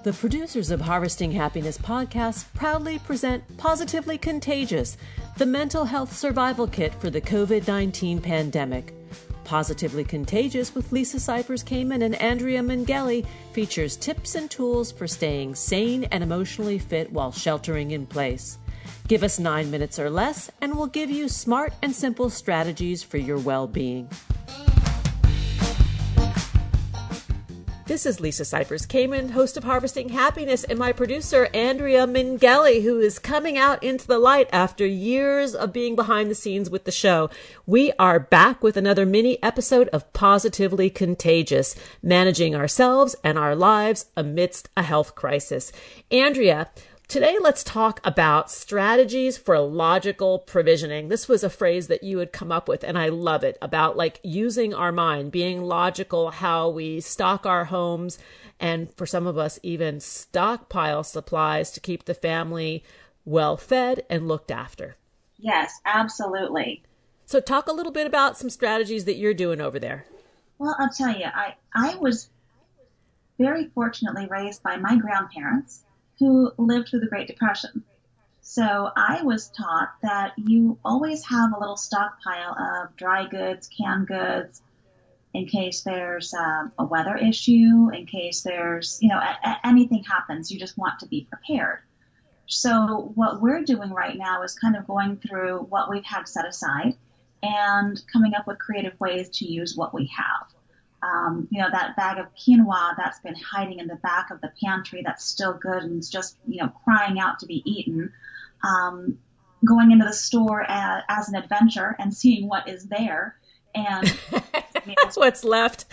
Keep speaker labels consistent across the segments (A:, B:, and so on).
A: The producers of Harvesting Happiness podcast proudly present Positively Contagious, the mental health survival kit for the COVID-19 pandemic. Positively Contagious with Lisa Cypers, Kamen, and Andrea Mingh features tips and tools for staying sane and emotionally fit while sheltering in place. Give us 9 minutes or less, and we'll give you smart and simple strategies for your well-being. This is Lisa Cypers, Kamen, host of Harvesting Happiness, and my producer, Andrea Mingh, who is coming out into the light after years of being behind the scenes with the show. We are back with another mini episode of Positively Contagious, managing ourselves and our lives amidst a health crisis. Andrea, today, let's talk about strategies for logical provisioning. This was a phrase that you had come up with, and I love it, about like using our mind, being logical, how we stock our homes, and for some of us, even stockpile supplies to keep the family well fed and looked after.
B: Yes, absolutely.
A: So talk a little bit about some strategies that you're doing over there.
B: Well, I'll tell you, I was very fortunately raised by my grandparents, who lived through the Great Depression. So I was taught that you always have a little stockpile of dry goods, canned goods, in case there's a weather issue, in case there's, anything happens, you just want to be prepared. So what we're doing right now is kind of going through what we've had set aside and coming up with creative ways to use what we have. That bag of quinoa that's been hiding in the back of the pantry that's still good and is just, crying out to be eaten. Going into the store as an adventure and seeing what is there. And
A: what's left.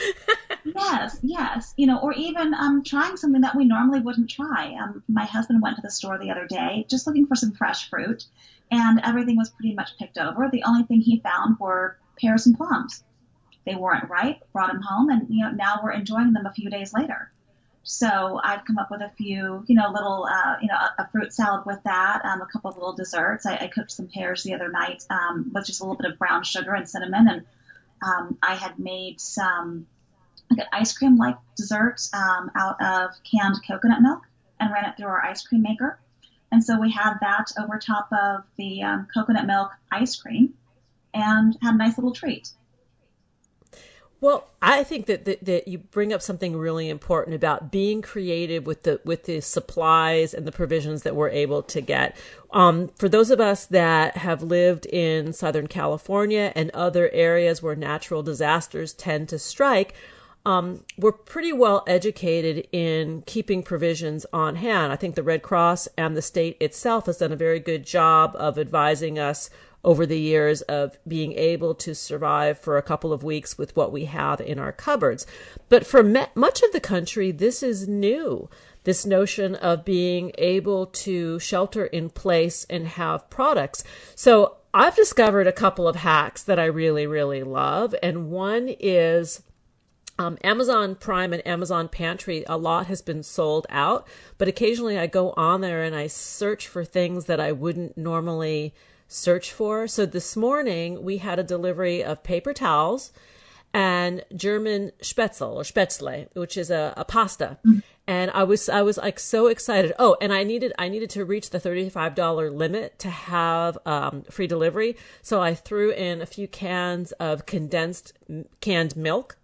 B: Yes. Or even trying something that we normally wouldn't try. My husband went to the store the other day just looking for some fresh fruit, and everything was pretty much picked over. The only thing he found were pears and plums. They weren't ripe, brought them home, and now we're enjoying them a few days later. So I've come up with a few, little, a fruit salad with that, a couple of little desserts. I cooked some pears the other night with just a little bit of brown sugar and cinnamon, and I had made some ice cream-like desserts out of canned coconut milk and ran it through our ice cream maker. And so we had that over top of the coconut milk ice cream and had a nice little treat.
A: Well, I think that you bring up something really important about being creative with the supplies and the provisions that we're able to get. For those of us that have lived in Southern California and other areas where natural disasters tend to strike, we're pretty well educated in keeping provisions on hand. I think the Red Cross and the state itself has done a very good job of advising us over the years of being able to survive for a couple of weeks with what we have in our cupboards. But for much of the country, this is new. This notion of being able to shelter in place and have products. So I've discovered a couple of hacks that I really, really love. And one is Amazon Prime and Amazon Pantry. A lot has been sold out, but occasionally I go on there and I search for things that I wouldn't normally search for. So this morning we had a delivery of paper towels and German Spätzle or Spätzle, which is a pasta. Mm-hmm. And I was like so excited. Oh, and I needed to reach the $35 limit to have free delivery. So I threw in a few cans of condensed canned milk,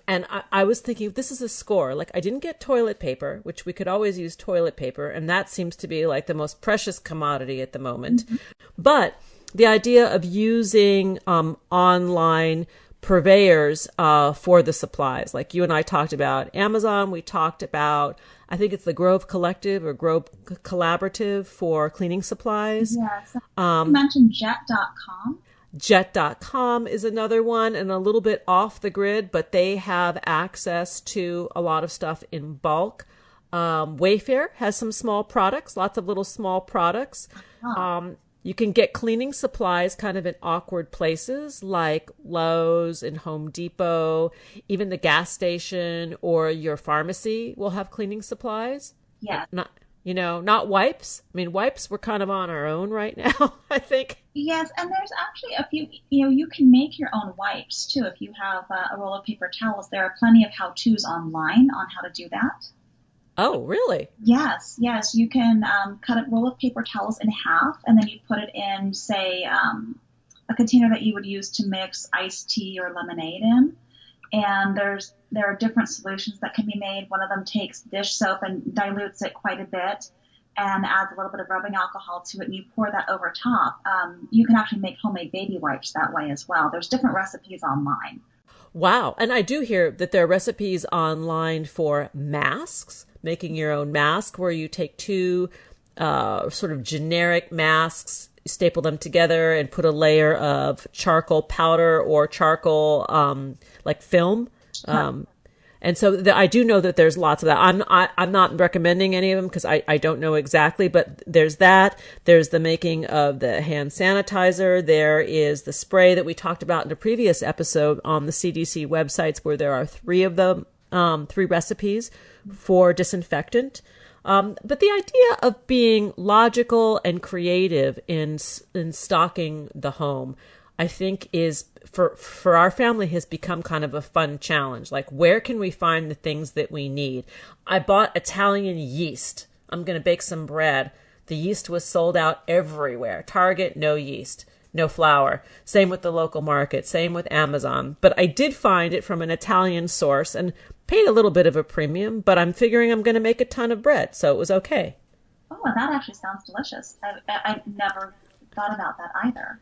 A: and I was thinking, this is a score. Like, I didn't get toilet paper, which we could always use toilet paper, and that seems to be like the most precious commodity at the moment. Mm-hmm. But the idea of using online purveyors for the supplies, like you and I talked about Amazon, we talked about, I think it's the Grove Collective or Grove Collaborative for cleaning supplies.
B: Yes. You mentioned Jet.com.
A: Jet.com is another one, and a little bit off the grid, but they have access to a lot of stuff in bulk. Wayfair has some small products, lots of little small products. You can get cleaning supplies kind of in awkward places like Lowe's and Home Depot. Even the gas station or your pharmacy will have cleaning supplies.
B: Yeah.
A: Not wipes. I mean, wipes, we're kind of on our own right now, I think.
B: Yes, and there's actually a few, you can make your own wipes, too. If you have a roll of paper towels, there are plenty of how-tos online on how to do that.
A: Oh, really?
B: Yes, yes. You can cut a roll of paper towels in half, and then you put it in, say, a container that you would use to mix iced tea or lemonade in. And there are different solutions that can be made. One of them takes dish soap and dilutes it quite a bit and adds a little bit of rubbing alcohol to it, and you pour that over top. You can actually make homemade baby wipes that way as well. There's different recipes online.
A: Wow. And I do hear that there are recipes online for masks, making your own mask, where you take two sort of generic masks, staple them together, and put a layer of charcoal powder or charcoal like film. And so I do know that there's lots of that. I'm not recommending any of them because I don't know exactly, but there's that. There's the making of the hand sanitizer. There is the spray that we talked about in a previous episode on the CDC websites, where there are three of them, three recipes for disinfectant. But the idea of being logical and creative in stocking the home, I think, is for our family has become kind of a fun challenge. Like, where can we find the things that we need? I bought Italian yeast. I'm going to bake some bread. The yeast was sold out everywhere. Target, no yeast, no flour. Same with the local market. Same with Amazon. But I did find it from an Italian source and paid a little bit of a premium, but I'm figuring I'm going to make a ton of bread, so it was okay.
B: Oh, that actually sounds delicious. I've never thought about that either.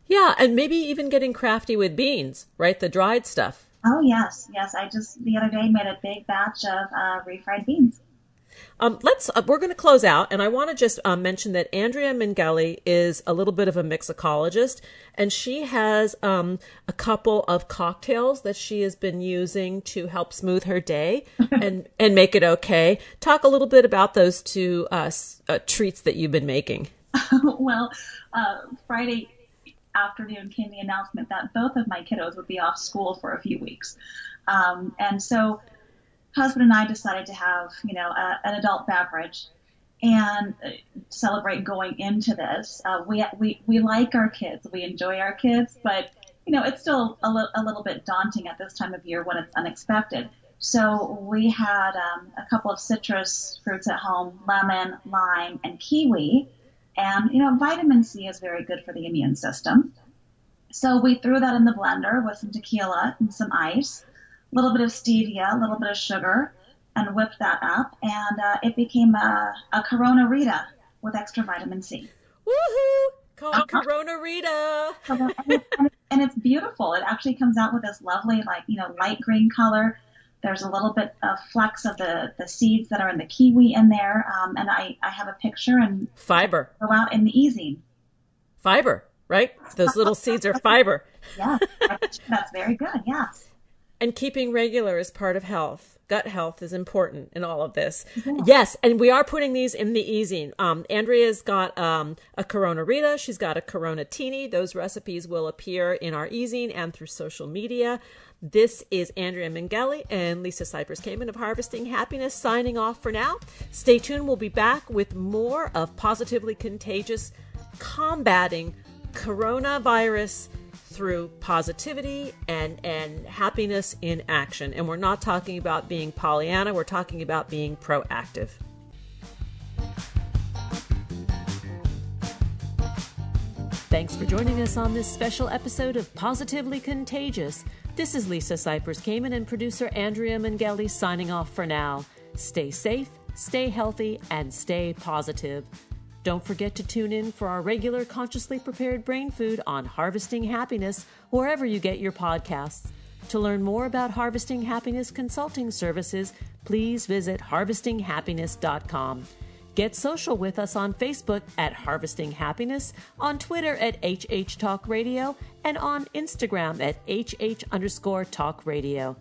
A: Yeah, and maybe even getting crafty with beans, right? The dried stuff.
B: Oh, yes, yes. I just the other day made a big batch of refried beans.
A: We're going to close out, and I want to just mention that Andrea Mingh is a little bit of a mixologist, and she has a couple of cocktails that she has been using to help smooth her day and make it okay. Talk a little bit about those two treats that you've been making.
B: Well, Friday afternoon came the announcement that both of my kiddos would be off school for a few weeks, and so husband and I decided to have, an adult beverage and celebrate going into this. We like our kids, we enjoy our kids, but it's still a little bit daunting at this time of year when it's unexpected. So we had a couple of citrus fruits at home: lemon, lime, and kiwi. And vitamin C is very good for the immune system. So we threw that in the blender with some tequila and some ice, a little bit of stevia, a little bit of sugar, and whipped that up, and it became a Corona Rita with extra vitamin C.
A: Woohoo! Corona Rita!
B: And it's beautiful. It actually comes out with this lovely, light green color. There's a little bit of flecks of the seeds that are in the kiwi in there, and I have a picture and
A: fiber.
B: Go out in the e-zine.
A: Fiber, right? Those little seeds are fiber.
B: Yeah, that's very good, yes.
A: And keeping regular is part of health. Gut health is important in all of this. Yeah. Yes, and we are putting these in the e-zine. Andrea's got a Corona Rita. She's got a Corona Teeny. Those recipes will appear in our e-zine and through social media. This is Andrea Mingh and Lisa Cypers Kamen of Harvesting Happiness signing off for now. Stay tuned. We'll be back with more of Positively Contagious, combating coronavirus through positivity and happiness in action. And we're not talking about being Pollyanna. We're talking about being proactive. Thanks for joining us on this special episode of Positively Contagious. This is Lisa Cypers Kamen and producer Andrea Mingh signing off for now. Stay safe, stay healthy, and stay positive. Don't forget to tune in for our regular consciously prepared brain food on Harvesting Happiness, wherever you get your podcasts. To learn more about Harvesting Happiness consulting services, please visit harvestinghappiness.com. Get social with us on Facebook at Harvesting Happiness, on Twitter at HH Talk Radio, and on Instagram at HH_Talk Radio.